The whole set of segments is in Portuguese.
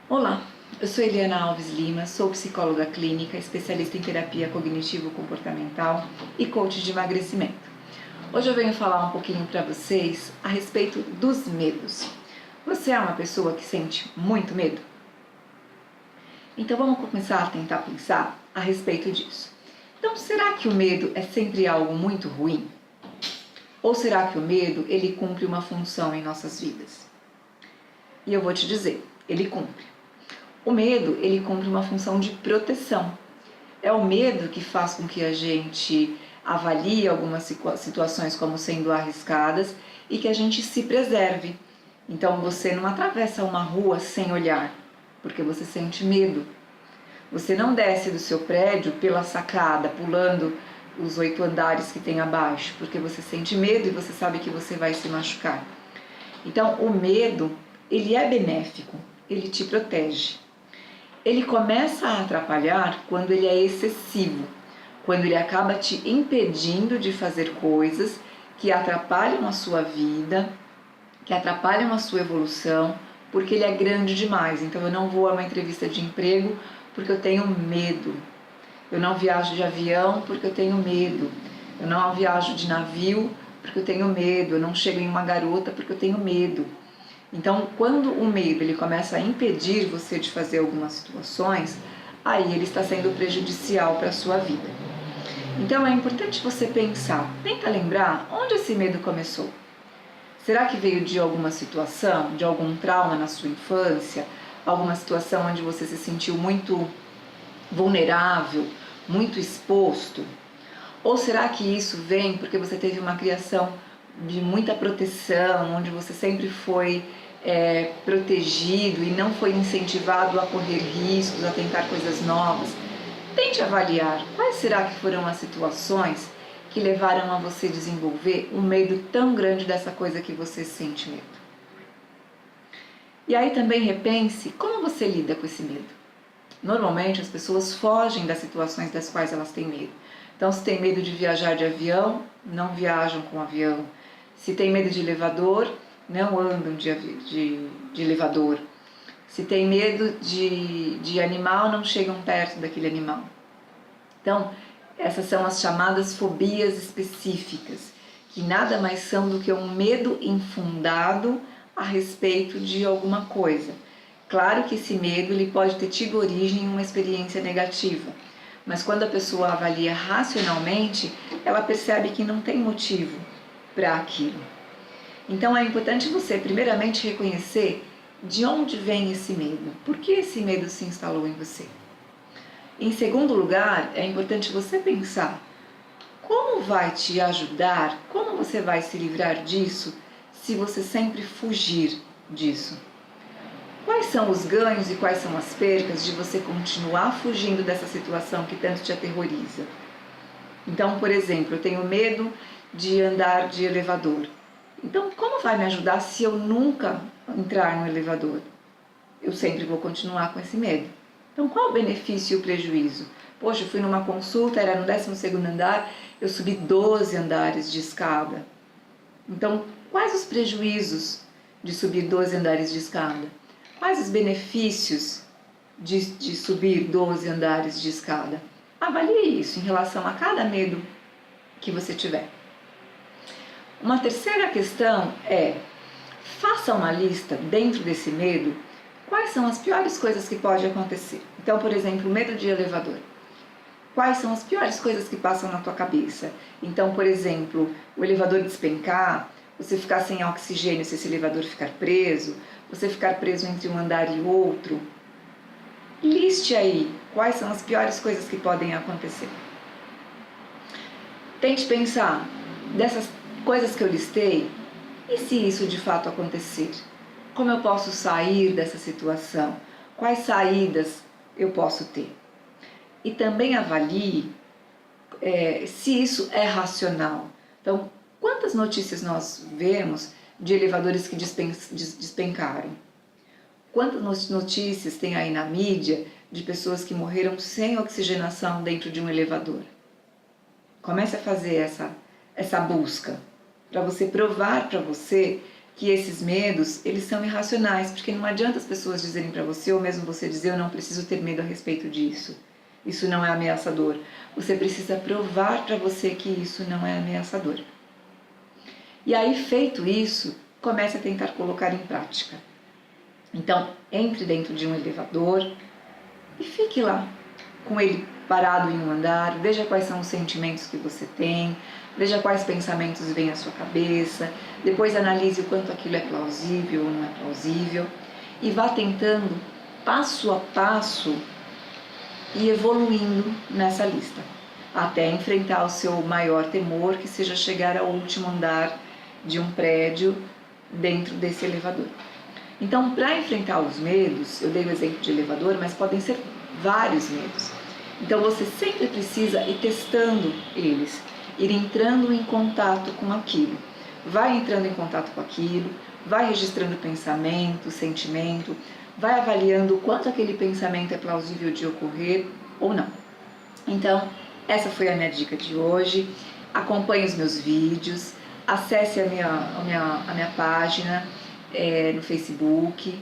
Olá, eu sou Eliana Alves Lima, sou psicóloga clínica, especialista em terapia cognitivo-comportamental e coach de emagrecimento. Hoje eu venho falar um pouquinho para vocês a respeito dos medos. Você é uma pessoa que sente muito medo? Então vamos começar a tentar pensar a respeito disso. Então, será que o medo é sempre algo muito ruim? Ou será que o medo, ele cumpre uma função em nossas vidas? E eu vou te dizer, ele cumpre. O medo, ele cumpre uma função de proteção. É o medo que faz com que a gente avalie algumas situações como sendo arriscadas e que a gente se preserve. Então você não atravessa uma rua sem olhar, porque você sente medo. Você não desce do seu prédio pela sacada, pulando os 8 andares que tem abaixo, porque você sente medo e você sabe que você vai se machucar. Então o medo, ele é benéfico, ele te protege. Ele começa a atrapalhar quando ele é excessivo, quando ele acaba te impedindo de fazer coisas que atrapalham a sua vida, que atrapalham a sua evolução, porque ele é grande demais. Então eu não vou a uma entrevista de emprego porque eu tenho medo. Eu não viajo de avião porque eu tenho medo. Eu não viajo de navio porque eu tenho medo. Eu não chego em uma garota porque eu tenho medo. Então, quando o medo ele começa a impedir você de fazer algumas situações, aí ele está sendo prejudicial para a sua vida. Então, é importante você pensar, tenta lembrar onde esse medo começou. Será que veio de alguma situação, de algum trauma na sua infância, alguma situação onde você se sentiu muito vulnerável, muito exposto? Ou será que isso vem porque você teve uma criação de muita proteção, onde você sempre foi protegido e não foi incentivado a correr riscos, a tentar coisas novas? Tente avaliar quais será que foram as situações que levaram a você desenvolver um medo tão grande dessa coisa que você sente medo. E aí também repense como você lida com esse medo. Normalmente as pessoas fogem das situações das quais elas têm medo. Então, se tem medo de viajar de avião, não viajam com avião. Se tem medo de elevador, não andam de elevador. Se tem medo de animal, não chegam perto daquele animal. Então, essas são as chamadas fobias específicas, que nada mais são do que um medo infundado a respeito de alguma coisa. Claro que esse medo ele pode ter tido origem em uma experiência negativa, mas quando a pessoa avalia racionalmente, ela percebe que não tem motivo para aquilo. Então é importante você primeiramente reconhecer de onde vem esse medo, por que esse medo se instalou em você. Em segundo lugar, é importante você pensar como vai te ajudar, como você vai se livrar disso se você sempre fugir disso. Quais são os ganhos e quais são as percas de você continuar fugindo dessa situação que tanto te aterroriza? Então, por exemplo, eu tenho medo de andar de elevador. Então, como vai me ajudar se eu nunca entrar no elevador? Eu sempre vou continuar com esse medo. Então, qual o benefício e o prejuízo? Poxa, eu fui numa consulta, era no 12º andar, eu subi 12 andares de escada. Então, quais os prejuízos de subir 12 andares de escada? Quais os benefícios de subir 12 andares de escada? Avalie isso em relação a cada medo que você tiver. Uma terceira questão é, faça uma lista dentro desse medo, quais são as piores coisas que podem acontecer. Então, por exemplo, medo de elevador. Quais são as piores coisas que passam na tua cabeça? Então, por exemplo, o elevador despencar, você ficar sem oxigênio se esse elevador ficar preso, você ficar preso entre um andar e outro. Liste aí quais são as piores coisas que podem acontecer. Tente pensar, dessas coisas que eu listei, e se isso de fato acontecer? Como eu posso sair dessa situação? Quais saídas eu posso ter? E também avalie se isso é racional. Então, quantas notícias nós vemos de elevadores que despencaram? Quantas notícias tem aí na mídia de pessoas que morreram sem oxigenação dentro de um elevador? Comece a fazer essa busca, para você provar para você que esses medos, eles são irracionais, porque não adianta as pessoas dizerem para você, ou mesmo você dizer, eu não preciso ter medo a respeito disso. Isso não é ameaçador. Você precisa provar para você que isso não é ameaçador. E aí, feito isso, comece a tentar colocar em prática. Então, entre dentro de um elevador e fique lá, com ele parado em um andar, veja quais são os sentimentos que você tem, veja quais pensamentos vêm à sua cabeça, depois analise o quanto aquilo é plausível ou não é plausível e vá tentando, passo a passo, e evoluindo nessa lista, até enfrentar o seu maior temor, que seja chegar ao último andar de um prédio dentro desse elevador. Então, para enfrentar os medos, eu dei o exemplo de elevador, mas podem ser vários medos. Então, você sempre precisa ir testando eles, ir entrando em contato com aquilo. Vai entrando em contato com aquilo, vai registrando pensamento, sentimento, vai avaliando o quanto aquele pensamento é plausível de ocorrer ou não. Então, essa foi a minha dica de hoje. Acompanhe os meus vídeos, acesse a minha página no Facebook,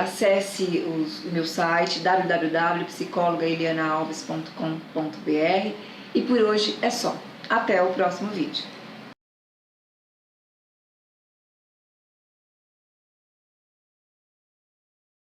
acesse o meu site www.psicologaelianaalves.com.br e por hoje é só. Até o próximo vídeo.